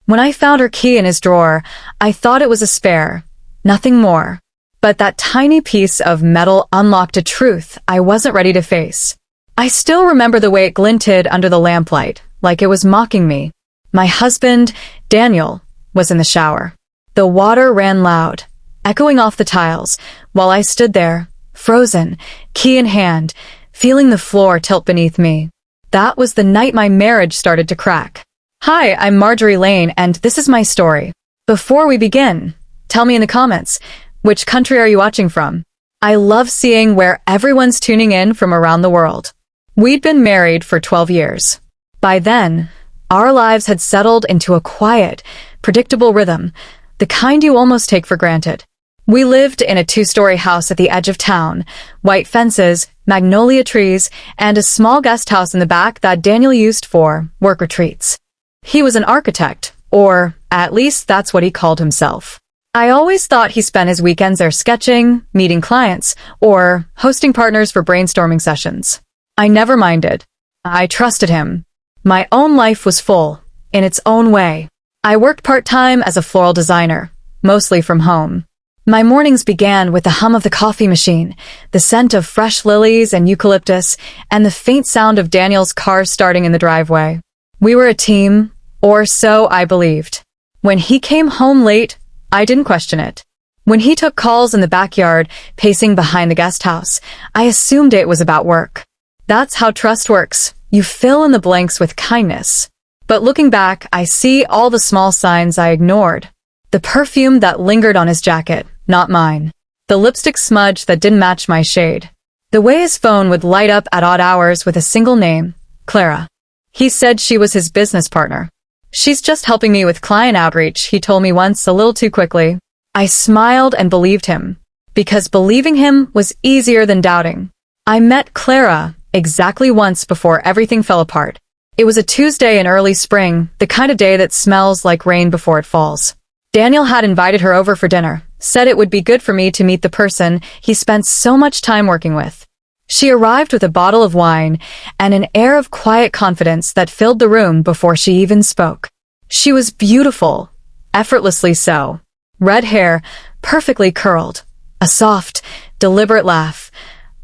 When I found her key in his drawer, I thought it was a spare, nothing more. But that tiny piece of metal unlocked a truth I wasn't ready to face. I still remember the way it glinted under the lamplight, like it was mocking me. My husband, Daniel, was in the shower. The water ran loud, echoing off the tiles, while I stood there, frozen, key in hand, feeling the floor tilt beneath me. That was the night my marriage started to crack. Hi, I'm Marjorie Lane, and this is my story. Before we begin, tell me in the comments, which country are you watching from? I love seeing where everyone's tuning in from around the world. We'd been married for 12 years. By then, our lives had settled into a quiet, predictable rhythm, the kind you almost take for granted. We lived in a 2-story house at the edge of town, white fences, magnolia trees, and a small guest house in the back that Daniel used for work retreats. He was an architect, or at least that's what he called himself. I always thought he spent his weekends there sketching, meeting clients, or hosting partners for brainstorming sessions. I never minded. I trusted him. My own life was full, in its own way. I worked part-time as a floral designer, mostly from home. My mornings began with the hum of the coffee machine, the scent of fresh lilies and eucalyptus, and the faint sound of Daniel's car starting in the driveway. We were a team, or so I believed. When he came home late, I didn't question it. When he took calls in the backyard, pacing behind the guest house, I assumed it was about work. That's how trust works. You fill in the blanks with kindness. But looking back, I see all the small signs I ignored. The perfume that lingered on his jacket, not mine. The lipstick smudge that didn't match my shade. The way his phone would light up at odd hours with a single name, Clara. He said she was his business partner. She's just helping me with client outreach, he told me once a little too quickly. I smiled and believed him, because believing him was easier than doubting. I met Clara exactly once before everything fell apart. It was a Tuesday in early spring, the kind of day that smells like rain before it falls. Daniel had invited her over for dinner, said it would be good for me to meet the person he spent so much time working with. She arrived with a bottle of wine and an air of quiet confidence that filled the room before she even spoke. She was beautiful, effortlessly so. Red hair, perfectly curled. A soft, deliberate laugh.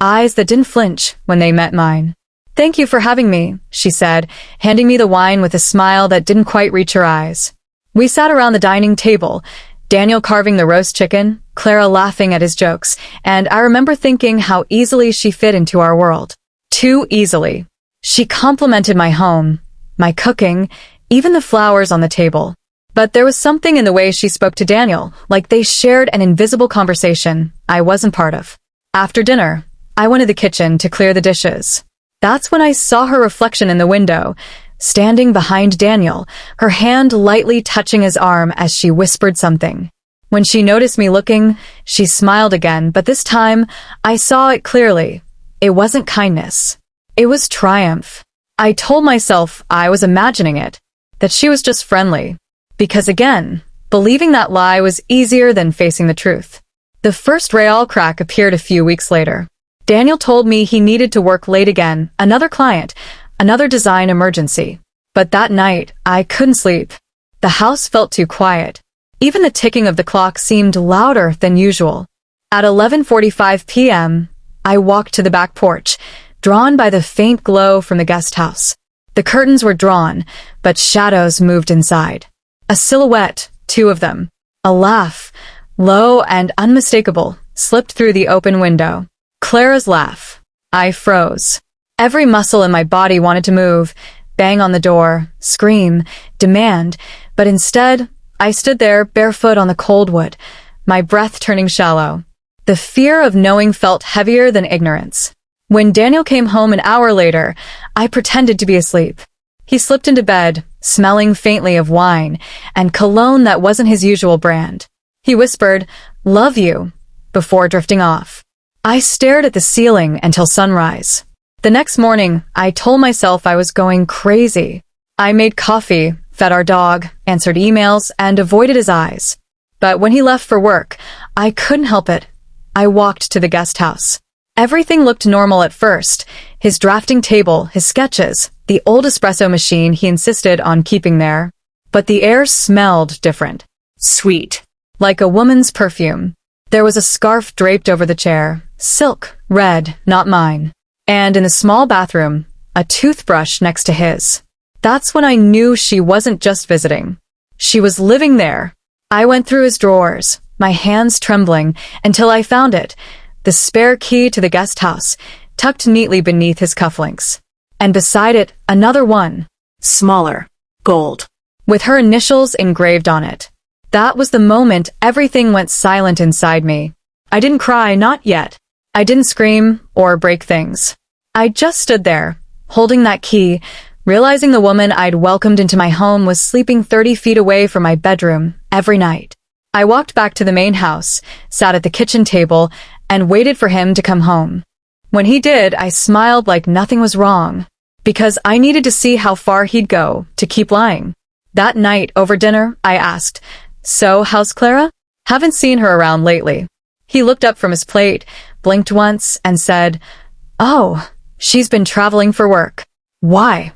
Eyes that didn't flinch when they met mine. "Thank you for having me," she said, handing me the wine with a smile that didn't quite reach her eyes. We sat around the dining table, Daniel carving the roast chicken, Clara laughing at his jokes, and I remember thinking how easily she fit into our world. Too easily. She complimented my home, my cooking, even the flowers on the table. But there was something in the way she spoke to Daniel, like they shared an invisible conversation I wasn't part of. After dinner, I went to the kitchen to clear the dishes. That's when I saw her reflection in the window, standing behind Daniel, her hand lightly touching his arm as she whispered something. When she noticed me looking, she smiled again, but this time, I saw it clearly. It wasn't kindness. It was triumph. I told myself I was imagining it, that she was just friendly. Because again, believing that lie was easier than facing the truth. The first real crack appeared a few weeks later. Daniel told me he needed to work late again, another client, another design emergency. But that night, I couldn't sleep. The house felt too quiet. Even the ticking of the clock seemed louder than usual. At 11:45 p.m., I walked to the back porch, drawn by the faint glow from the guest house. The curtains were drawn, but shadows moved inside. A silhouette, 2 of them. A laugh, low and unmistakable, slipped through the open window. Clara's laugh. I froze. Every muscle in my body wanted to move, bang on the door, scream, demand, but instead, I stood there barefoot on the cold wood, my breath turning shallow. The fear of knowing felt heavier than ignorance. When Daniel came home an hour later, I pretended to be asleep. He slipped into bed, smelling faintly of wine and cologne that wasn't his usual brand. He whispered, "Love you," before drifting off. I stared at the ceiling until sunrise. The next morning, I told myself I was going crazy. I made coffee, fed our dog, answered emails, and avoided his eyes. But when he left for work, I couldn't help it. I walked to the guest house. Everything looked normal at first. His drafting table, his sketches, the old espresso machine he insisted on keeping there. but the air smelled different. Sweet. Like a woman's perfume. There was a scarf draped over the chair, silk, red, not mine. And in the small bathroom, a toothbrush next to his. That's when I knew she wasn't just visiting. She was living there. I went through his drawers, my hands trembling, until I found it, the spare key to the guest house, tucked neatly beneath his cufflinks. And beside it, another one. Smaller. Gold. With her initials engraved on it. That was the moment everything went silent inside me. I didn't cry, not yet. I didn't scream or break things. I just stood there, holding that key, realizing the woman I'd welcomed into my home was sleeping 30 feet away from my bedroom every night. I walked back to the main house, sat at the kitchen table, and waited for him to come home. When he did, I smiled like nothing was wrong, because I needed to see how far he'd go to keep lying. That night, over dinner, I asked, "So, how's Clara? Haven't seen her around lately." He looked up from his plate, blinked once, and said, "Oh, she's been traveling for work." "Why?"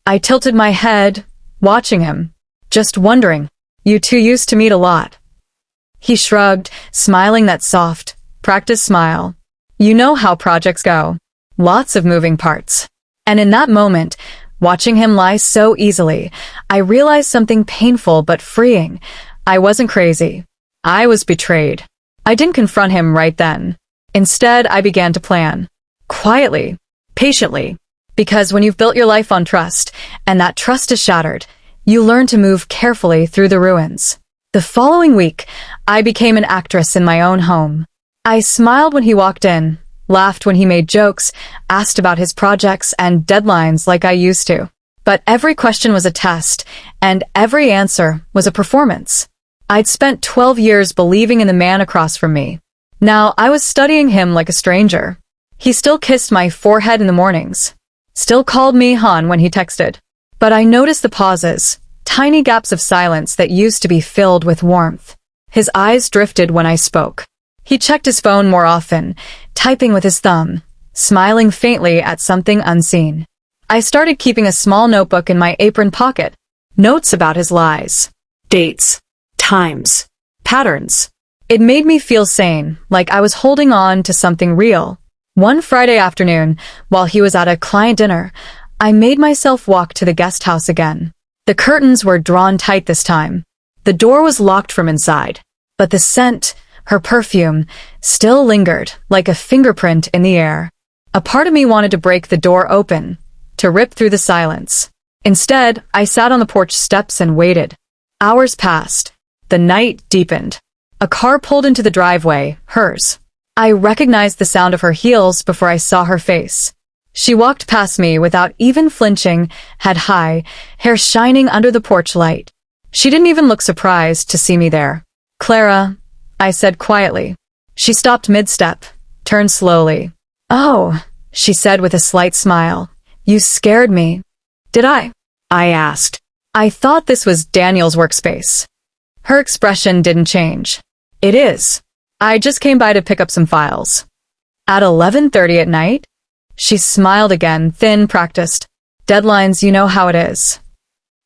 I tilted my head, watching him, just wondering. "You two used to meet a lot." He shrugged, smiling that soft, practiced smile. "You know how projects go. Lots of moving parts." And in that moment, watching him lie so easily, I realized something painful but freeing. I wasn't crazy. I was betrayed. I didn't confront him right then. Instead, I began to plan. Quietly, patiently. Because when you've built your life on trust, and that trust is shattered, you learn to move carefully through the ruins. The following week, I became an actress in my own home. I smiled when he walked in, laughed when he made jokes, asked about his projects and deadlines like I used to. But every question was a test, and every answer was a performance. I'd spent 12 years believing in the man across from me. Now I was studying him like a stranger. He still kissed my forehead in the mornings. Still called me hon when he texted. But I noticed the pauses, tiny gaps of silence that used to be filled with warmth. His eyes drifted when I spoke. He checked his phone more often, typing with his thumb, smiling faintly at something unseen. I started keeping a small notebook in my apron pocket. Notes about his lies. Dates. Times. Patterns. It made me feel sane, like I was holding on to something real. One Friday afternoon, while he was at a client dinner, I made myself walk to the guest house again. The curtains were drawn tight this time. The door was locked from inside, but the scent, her perfume, still lingered like a fingerprint in the air. A part of me wanted to break the door open, to rip through the silence. Instead, I sat on the porch steps and waited. Hours passed. The night deepened. A car pulled into the driveway, hers. I recognized the sound of her heels before I saw her face. She walked past me without even flinching, head high, hair shining under the porch light. She didn't even look surprised to see me there. "Clara," I said quietly. She stopped mid-step, turned slowly. "Oh," she said with a slight smile. "You scared me." "Did I?" I asked. I thought this was Daniel's workspace. Her expression didn't change. "It is. I just came by to pick up some files." "At 11:30 at night?" She smiled again, thin, practiced. "Deadlines, you know how it is."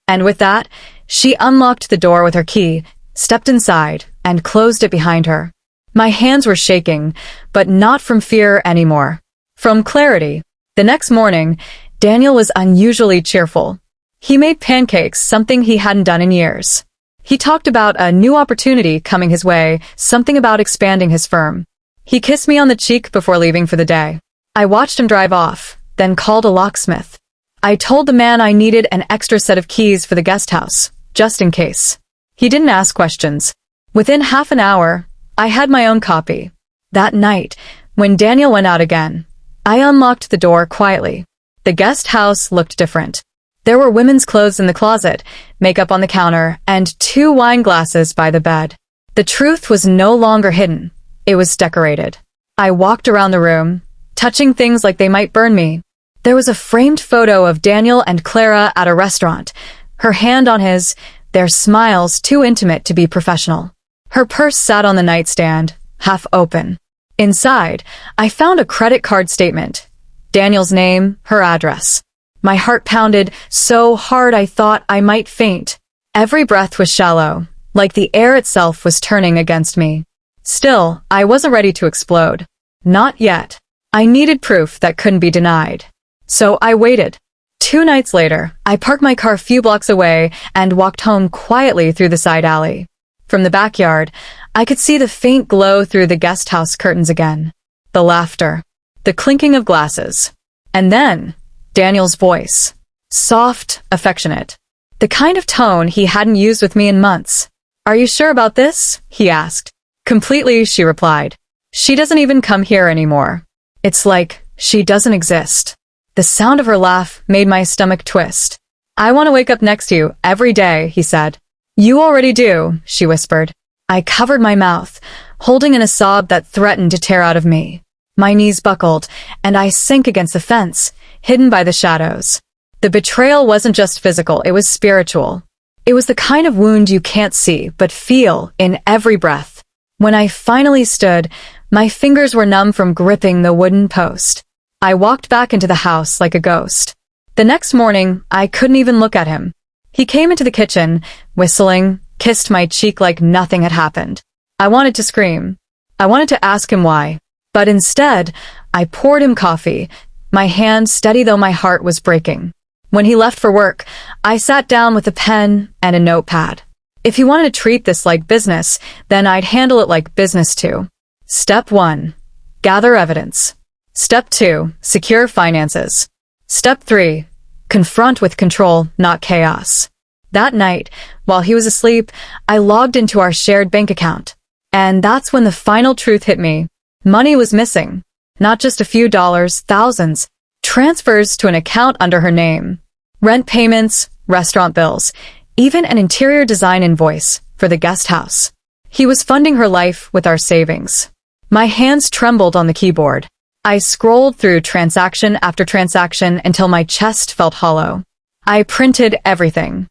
And with that, she unlocked the door with her key, stepped inside, and closed it behind her. My hands were shaking, but not from fear anymore. From clarity. The next morning, Daniel was unusually cheerful. He made pancakes, something he hadn't done in years. He talked about a new opportunity coming his way, something about expanding his firm. He kissed me on the cheek before leaving for the day. I watched him drive off, then called a locksmith. I told the man I needed an extra set of keys for the guest house, just in case. He didn't ask questions. Within half an hour, I had my own copy. That night, when Daniel went out again, I unlocked the door quietly. The guest house looked different. There were women's clothes in the closet, makeup on the counter, and 2 wine glasses by the bed. The truth was no longer hidden. It was decorated. I walked around the room, touching things like they might burn me. There was a framed photo of Daniel and Clara at a restaurant, her hand on his, their smiles too intimate to be professional. Her purse sat on the nightstand, half open. Inside, I found a credit card statement. Daniel's name, her address. My heart pounded so hard I thought I might faint. Every breath was shallow, like the air itself was turning against me. Still, I wasn't ready to explode. Not yet. I needed proof that couldn't be denied. So I waited. 2 nights later, I parked my car a few blocks away and walked home quietly through the side alley. From the backyard, I could see the faint glow through the guest house curtains again. The laughter. The clinking of glasses. And then, Daniel's voice. Soft, affectionate. The kind of tone he hadn't used with me in months. "Are you sure about this?" he asked. "Completely," she replied. "She doesn't even come here anymore. It's like she doesn't exist." The sound of her laugh made my stomach twist. "I want to wake up next to you every day," he said. "You already do," she whispered. I covered my mouth, holding in a sob that threatened to tear out of me. My knees buckled, and I sank against the fence, hidden by the shadows. The betrayal wasn't just physical, it was spiritual. It was the kind of wound you can't see, but feel in every breath. When I finally stood, my fingers were numb from gripping the wooden post. I walked back into the house like a ghost. The next morning, I couldn't even look at him. He came into the kitchen, whistling, kissed my cheek like nothing had happened. I wanted to scream. I wanted to ask him why. But instead, I poured him coffee, my hand steady though my heart was breaking. When he left for work, I sat down with a pen and a notepad. If he wanted to treat this like business, then I'd handle it like business too. Step 1. Gather evidence. Step 2. Secure finances. Step 3. Confront with control, not chaos. That night, while he was asleep, I logged into our shared bank account. And that's when the final truth hit me. Money was missing. Not just a few dollars, thousands. Transfers to an account under her name. Rent payments, restaurant bills, even an interior design invoice for the guest house. He was funding her life with our savings. My hands trembled on the keyboard. I scrolled through transaction after transaction until my chest felt hollow. I printed everything.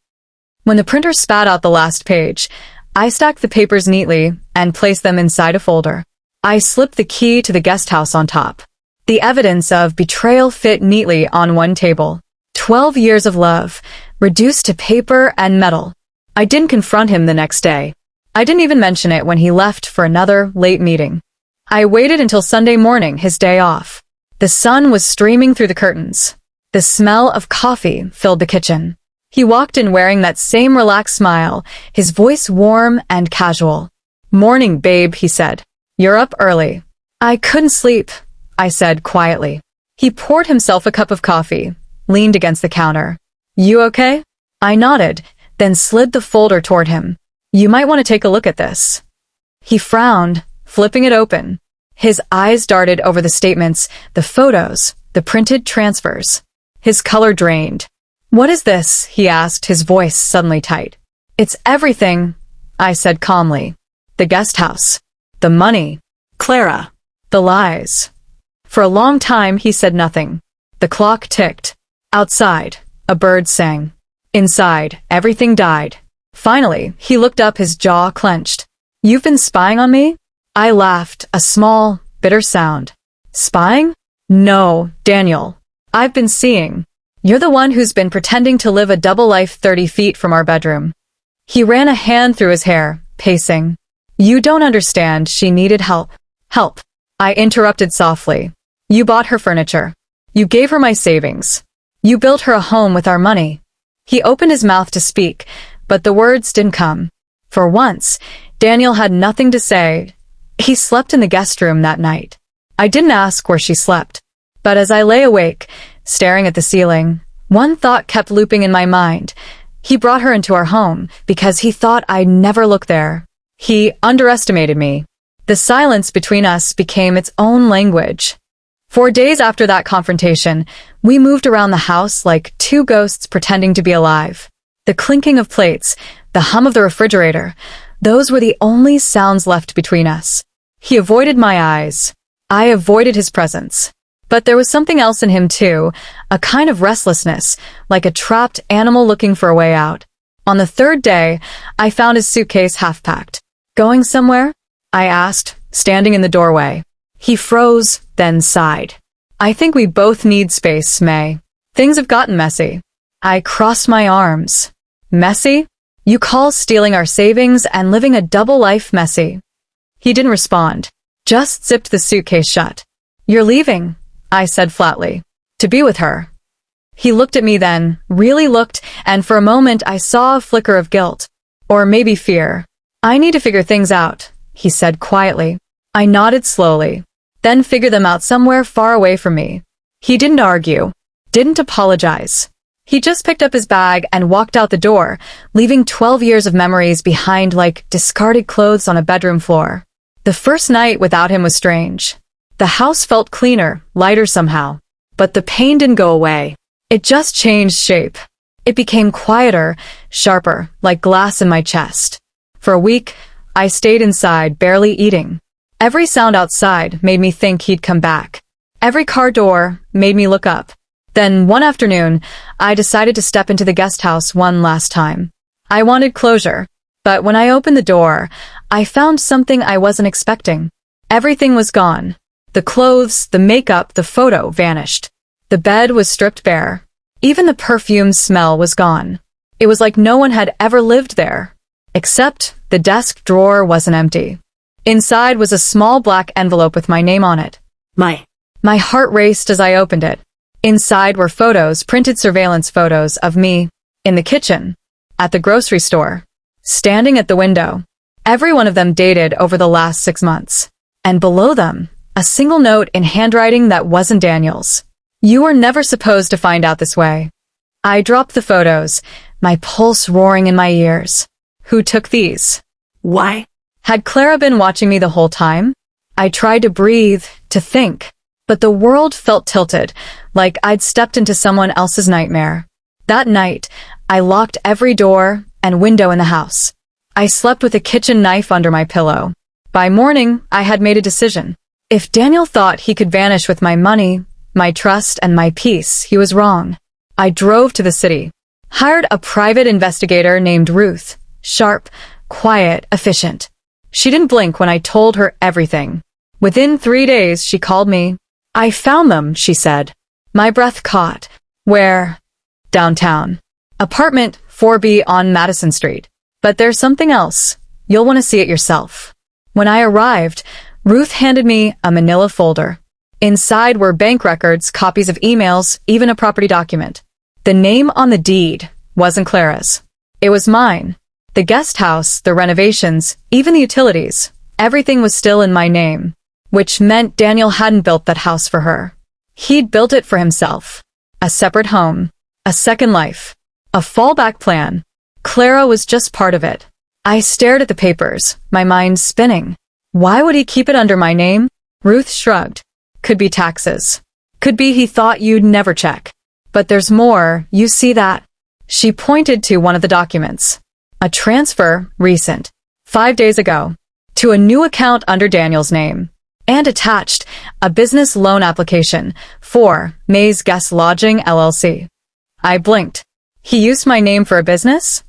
When the printer spat out the last page, I stacked the papers neatly and placed them inside a folder. I slipped the key to the guest house on top. The evidence of betrayal fit neatly on one table. 12 years of love, reduced to paper and metal. I didn't confront him the next day. I didn't even mention it when he left for another late meeting. I waited until Sunday morning, his day off. The sun was streaming through the curtains. The smell of coffee filled the kitchen. He walked in wearing that same relaxed smile, his voice warm and casual. "Morning, babe," he said. "You're up early." "I couldn't sleep," I said quietly. He poured himself a cup of coffee, leaned against the counter. "You okay?" I nodded, then slid the folder toward him. "You might want to take a look at this." He frowned, flipping it open. His eyes darted over the statements, the photos, the printed transfers. His color drained. "What is this?" he asked, his voice suddenly tight. "It's everything," I said calmly. "The guest house. The money. Clara. The lies." For a long time, he said nothing. The clock ticked. Outside, a bird sang. Inside, everything died. Finally, he looked up, his jaw clenched. "You've been spying on me?" I laughed, a small, bitter sound. "Spying? No, Daniel. I've been seeing. You're the one who's been pretending to live a double life 30 feet from our bedroom." He ran a hand through his hair, pacing. "You don't understand, she needed help." "Help," I interrupted softly. "You bought her furniture. You gave her my savings. You built her a home with our money." He opened his mouth to speak, but the words didn't come. For once, Daniel had nothing to say. He slept in the guest room that night. I didn't ask where she slept. But as I lay awake, staring at the ceiling, one thought kept looping in my mind. He brought her into our home because he thought I'd never look there. He underestimated me. The silence between us became its own language. For days after that confrontation, we moved around the house like two ghosts pretending to be alive. The clinking of plates, the hum of the refrigerator, those were the only sounds left between us. He avoided my eyes. I avoided his presence. But there was something else in him too, a kind of restlessness, like a trapped animal looking for a way out. On the third day, I found his suitcase half-packed. "Going somewhere?" I asked, standing in the doorway. He froze, then sighed. "I think we both need space, May. Things have gotten messy." I crossed my arms. "Messy?" You call stealing our savings and living a double life messy. He didn't respond, just zipped the suitcase shut. You're leaving, I said flatly. To be with her. He looked at me then, really looked, and for a moment I saw a flicker of guilt. Or maybe fear. I need to figure things out, he said quietly. I nodded slowly. Then figure them out somewhere far away from me. He didn't argue. Didn't apologize. He just picked up his bag and walked out the door, leaving 12 years of memories behind like discarded clothes on a bedroom floor. The first night without him was strange. The house felt cleaner, lighter somehow. But the pain didn't go away. It just changed shape. It became quieter, sharper, like glass in my chest. For a week, I stayed inside, barely eating. Every sound outside made me think he'd come back. Every car door made me look up. Then, one afternoon, I decided to step into the guest house one last time. I wanted closure, but when I opened the door, I found something I wasn't expecting. Everything was gone. The clothes, the makeup, the photo vanished. The bed was stripped bare. Even the perfume smell was gone. It was like no one had ever lived there. Except the desk drawer wasn't empty. Inside was a small black envelope with my name on it. My heart raced as I opened it. Inside were photos, printed surveillance photos of me, in the kitchen, at the grocery store, standing at the window. Every one of them dated over the last 6 months. And below them, a single note in handwriting that wasn't Daniel's. You were never supposed to find out this way. I dropped the photos, my pulse roaring in my ears. Who took these? Why? Had Clara been watching me the whole time? I tried to breathe, to think. But the world felt tilted, like I'd stepped into someone else's nightmare. That night, I locked every door and window in the house. I slept with a kitchen knife under my pillow. By morning, I had made a decision. If Daniel thought he could vanish with my money, my trust, and my peace, he was wrong. I drove to the city, hired a private investigator named Ruth, sharp, quiet, efficient. She didn't blink when I told her everything. Within 3 days, she called me. I found them, she said. My breath caught. Where? Downtown. Apartment 4B on Madison Street. But there's something else. You'll want to see it yourself. When I arrived, Ruth handed me a manila folder. Inside were bank records, copies of emails, even a property document. The name on the deed wasn't Clara's. It was mine. The guest house, the renovations, even the utilities, everything was still in my name. Which meant Daniel hadn't built that house for her. He'd built it for himself. A separate home. A second life. A fallback plan. Clara was just part of it. I stared at the papers, my mind spinning. Why would he keep it under my name? Ruth shrugged. Could be taxes. Could be he thought you'd never check. But there's more, you see that? She pointed to one of the documents. A transfer, recent. 5 days ago. To a new account under Daniel's name. And attached, a business loan application for Mae's Guest Lodging LLC. I blinked. He used my name for a business?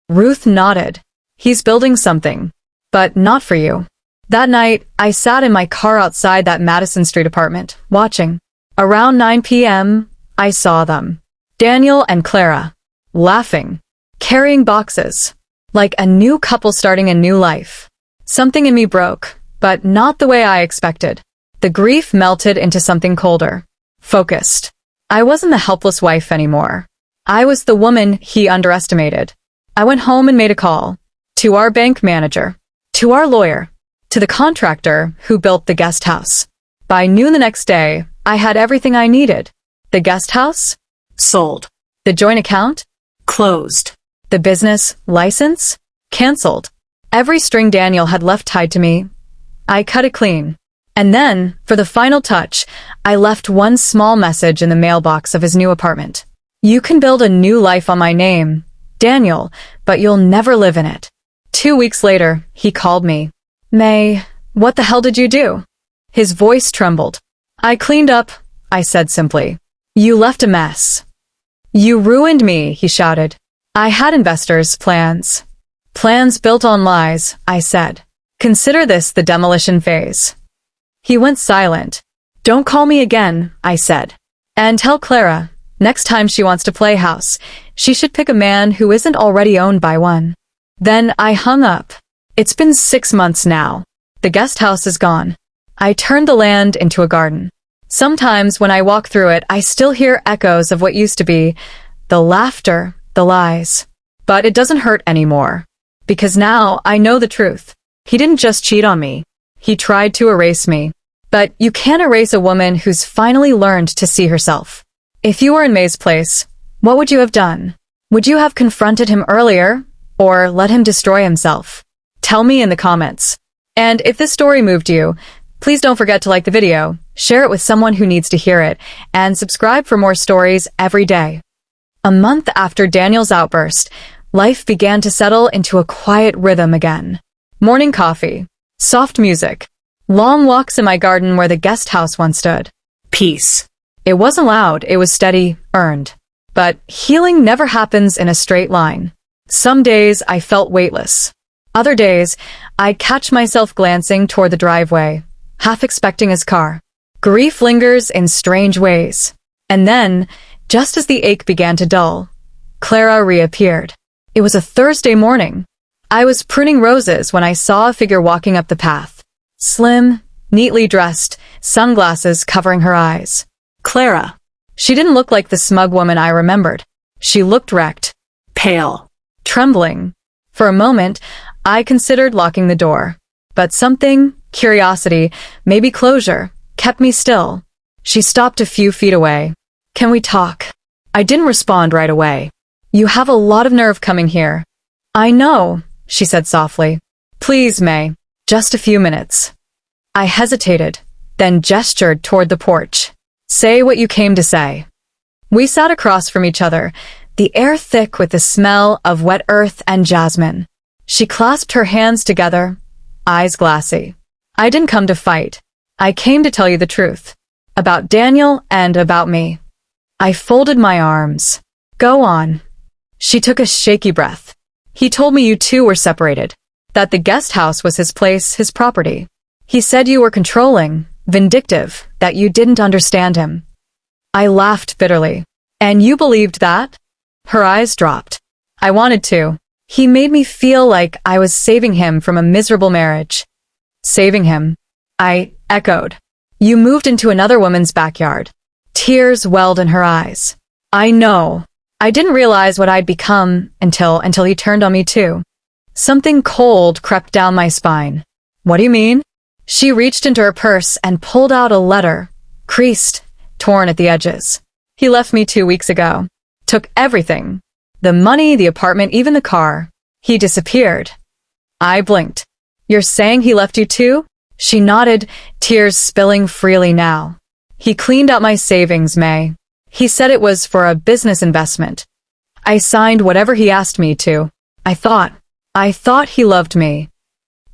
Ruth nodded. He's building something. But not for you. That night, I sat in my car outside that Madison Street apartment, watching. Around 9 p.m., I saw them. Daniel and Clara. Laughing. Carrying boxes. Like a new couple starting a new life. Something in me broke. But not the way I expected. The grief melted into something colder. Focused. I wasn't the helpless wife anymore. I was the woman he underestimated. I went home and made a call. To our bank manager. To our lawyer. To the contractor who built the guest house. By noon the next day, I had everything I needed. The guest house? Sold. The joint account? Closed. The business license? Cancelled. Every string Daniel had left tied to me. I cut it clean. And then, for the final touch, I left one small message in the mailbox of his new apartment. You can build a new life on my name, Daniel, but you'll never live in it. 2 weeks later, he called me. Mae, what the hell did you do? His voice trembled. I cleaned up, I said simply. You left a mess. You ruined me, he shouted. I had investors' plans. Plans built on lies, I said. Consider this the demolition phase. He went silent. Don't call me again, I said. And tell Clara, Next time she wants to play house, she should pick a man who isn't already owned by one. Then I hung up. It's been 6 months now. The guest house is gone. I turned the land into a garden. Sometimes when I walk through it, I still hear echoes of what used to be, the laughter, the lies. But it doesn't hurt anymore. Because now I know the truth. He didn't just cheat on me. He tried to erase me. But you can't erase a woman who's finally learned to see herself. If you were in Mae's place, what would you have done? Would you have confronted him earlier, or let him destroy himself? Tell me in the comments. And if this story moved you, please don't forget to like the video, share it with someone who needs to hear it, and subscribe for more stories every day. A month after Daniel's outburst, life began to settle into a quiet rhythm again. Morning coffee, soft music, long walks in my garden where the guest house once stood. Peace. It wasn't loud, it was steady, earned. But healing never happens in a straight line. Some days I felt weightless. Other days, I'd catch myself glancing toward the driveway, half expecting his car. Grief lingers in strange ways. And then, just as the ache began to dull, Clara reappeared. It was a Thursday morning. I was pruning roses when I saw a figure walking up the path. Slim, neatly dressed, sunglasses covering her eyes. Clara. She didn't look like the smug woman I remembered. She looked wrecked. Pale. Trembling. For a moment, I considered locking the door. But something, curiosity, maybe closure, kept me still. She stopped a few feet away. Can we talk? I didn't respond right away. You have a lot of nerve coming here. I know, she said softly. Please, Mae, just a few minutes. I hesitated, then gestured toward the porch. Say what you came to say. We sat across from each other, the air thick with the smell of wet earth and jasmine. She clasped her hands together, eyes glassy. I didn't come to fight. I came to tell you the truth. About Daniel and about me. I folded my arms. Go on. She took a shaky breath. He told me you two were separated. That the guest house was his place, his property. He said you were controlling, vindictive, that you didn't understand him. I laughed bitterly. And you believed that? Her eyes dropped. I wanted to. He made me feel like I was saving him from a miserable marriage. Saving him. I echoed. You moved into another woman's backyard. Tears welled in her eyes. I know. I didn't realize what I'd become until he turned on me too. Something cold crept down my spine. What do you mean? She reached into her purse and pulled out a letter, creased, torn at the edges. He left me 2 weeks ago. Took everything. The money, the apartment, even the car. He disappeared. I blinked. You're saying he left you too? She nodded, tears spilling freely now. He cleaned out my savings, Mae. He said it was for a business investment. I signed whatever he asked me to. I thought he loved me.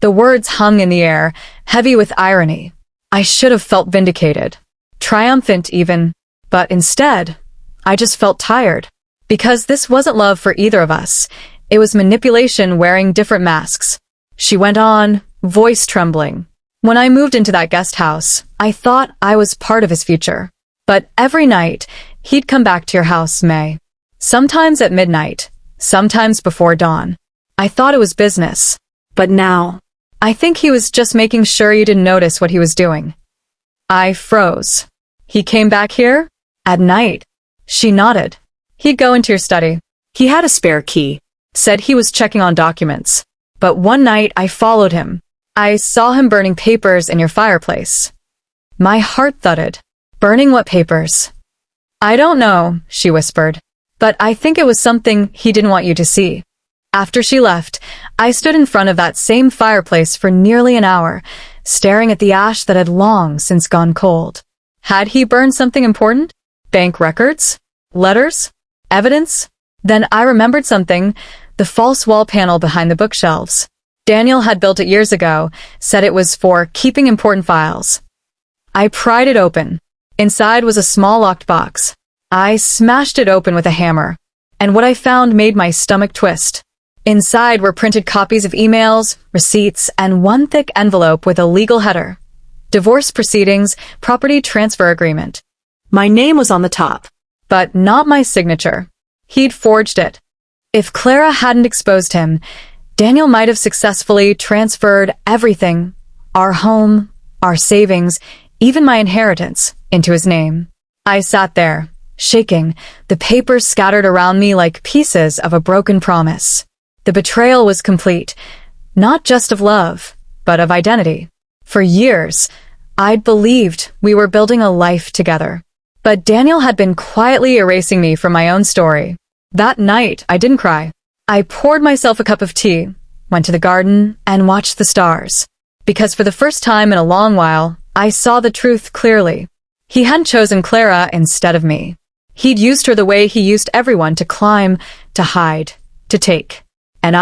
The words hung in the air, heavy with irony. I should have felt vindicated. Triumphant even. But instead, I just felt tired. Because this wasn't love for either of us. It was manipulation wearing different masks. She went on, voice trembling. When I moved into that guest house, I thought I was part of his future. But every night, he'd come back to your house, Mae. Sometimes at midnight, sometimes before dawn. I thought it was business. But now, I think he was just making sure you didn't notice what he was doing. I froze. He came back here? At night. She nodded. He'd go into your study. He had a spare key. Said he was checking on documents. But one night I followed him. I saw him burning papers in your fireplace. My heart thudded. Burning what papers? I don't know, she whispered. But I think it was something he didn't want you to see. After she left, I stood in front of that same fireplace for nearly an hour, staring at the ash that had long since gone cold. Had he burned something important? Bank records? Letters? Evidence? Then I remembered something, the false wall panel behind the bookshelves. Daniel had built it years ago, said it was for keeping important files. I pried it open. Inside was a small locked box. I smashed it open with a hammer, and what I found made my stomach twist. Inside were printed copies of emails, receipts, and one thick envelope with a legal header. Divorce proceedings, property transfer agreement. My name was on the top. but not my signature. He'd forged it. If Clara hadn't exposed him, Daniel might have successfully transferred everything, our home, our savings, even my inheritance, into his name. I sat there, shaking, the papers scattered around me like pieces of a broken promise. The betrayal was complete, not just of love, but of identity. For years, I'd believed we were building a life together. But Daniel had been quietly erasing me from my own story. That night, I didn't cry. I poured myself a cup of tea, went to the garden, and watched the stars. Because for the first time in a long while, I saw the truth clearly. He hadn't chosen Clara instead of me. He'd used her the way he used everyone, to climb, to hide, to take. And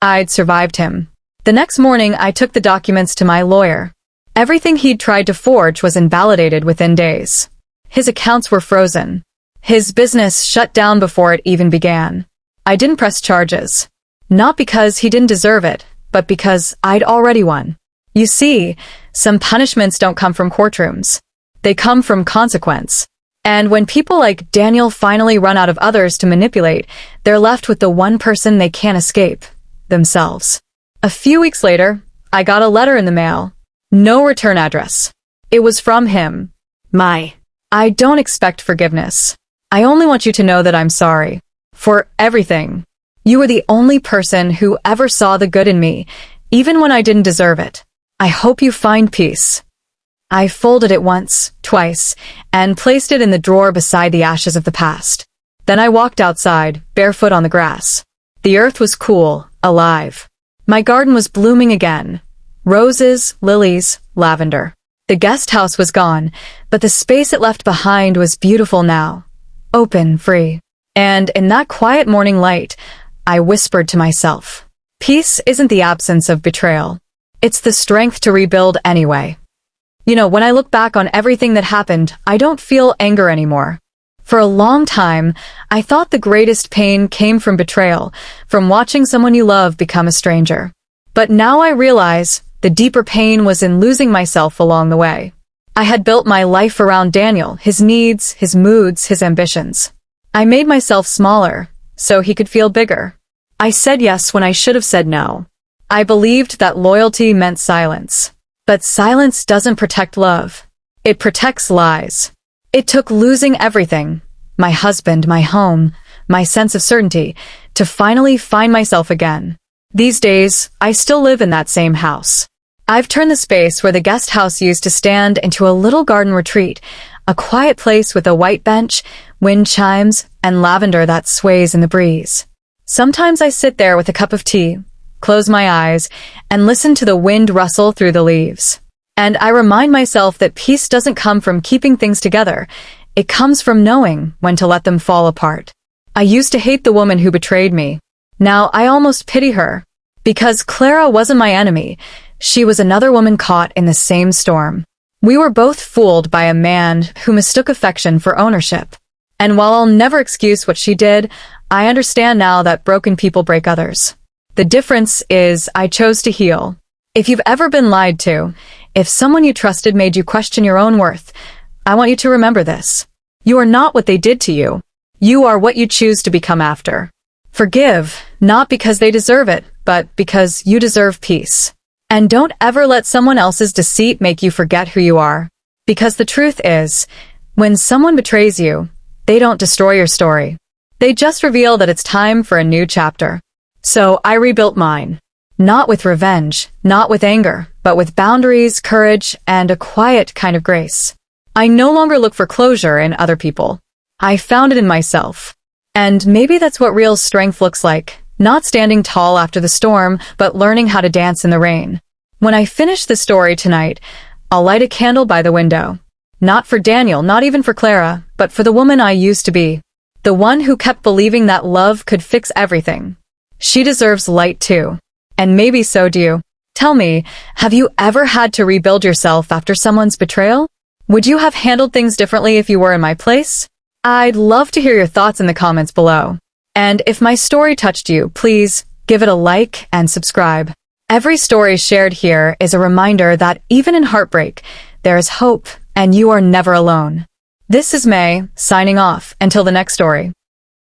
I'd survived him. The next morning, I took the documents to my lawyer. Everything he'd tried to forge was invalidated within days. His accounts were frozen. His business shut down before it even began. I didn't press charges. Not because he didn't deserve it, but because I'd already won. You see, some punishments don't come from courtrooms. They come from consequence. And when people like Daniel finally run out of others to manipulate, they're left with the one person they can't escape, themselves. A few weeks later, I got a letter in the mail. No return address. It was from him. I don't expect forgiveness. I only want you to know that I'm sorry. For everything. You were the only person who ever saw the good in me, even when I didn't deserve it. I hope you find peace. I folded it once, twice, and placed it in the drawer beside the ashes of the past. Then I walked outside, barefoot on the grass. The earth was cool, alive. My garden was blooming again. Roses, lilies, lavender. The guest house was gone, but the space it left behind was beautiful now. Open, free. And in that quiet morning light, I whispered to myself, peace isn't the absence of betrayal. It's the strength to rebuild anyway. You know, when I look back on everything that happened, I don't feel anger anymore. For a long time, I thought the greatest pain came from betrayal, from watching someone you love become a stranger. But now I realize the deeper pain was in losing myself along the way. I had built my life around Daniel, his needs, his moods, his ambitions. I made myself smaller, so he could feel bigger. I said yes when I should have said no. I believed that loyalty meant silence. But silence doesn't protect love. It protects lies. It took losing everything, my husband, my home, my sense of certainty, to finally find myself again. These days, I still live in that same house. I've turned the space where the guest house used to stand into a little garden retreat, a quiet place with a white bench, wind chimes, and lavender that sways in the breeze. Sometimes I sit there with a cup of tea, close my eyes, and listen to the wind rustle through the leaves. And I remind myself that peace doesn't come from keeping things together. It comes from knowing when to let them fall apart. I used to hate the woman who betrayed me. Now I almost pity her. Because Clara wasn't my enemy. She was another woman caught in the same storm. We were both fooled by a man who mistook affection for ownership. And while I'll never excuse what she did, I understand now that broken people break others. The difference is I chose to heal. If you've ever been lied to, if someone you trusted made you question your own worth, I want you to remember this. You are not what they did to you. You are what you choose to become after. Forgive, not because they deserve it, but because you deserve peace. And don't ever let someone else's deceit make you forget who you are. Because the truth is, when someone betrays you, they don't destroy your story. They just reveal that it's time for a new chapter. So I rebuilt mine. Not with revenge, not with anger, but with boundaries, courage, and a quiet kind of grace. I no longer look for closure in other people. I found it in myself. And maybe that's what real strength looks like. Not standing tall after the storm, but learning how to dance in the rain. When I finish the story tonight, I'll light a candle by the window. Not for Daniel, not even for Clara, but for the woman I used to be. The one who kept believing that love could fix everything. She deserves light too. And maybe so do you. Tell me, have you ever had to rebuild yourself after someone's betrayal? Would you have handled things differently if you were in my place? I'd love to hear your thoughts in the comments below. And if my story touched you, please give it a like and subscribe. Every story shared here is a reminder that even in heartbreak, there is hope and you are never alone. This is May, signing off. Until the next story.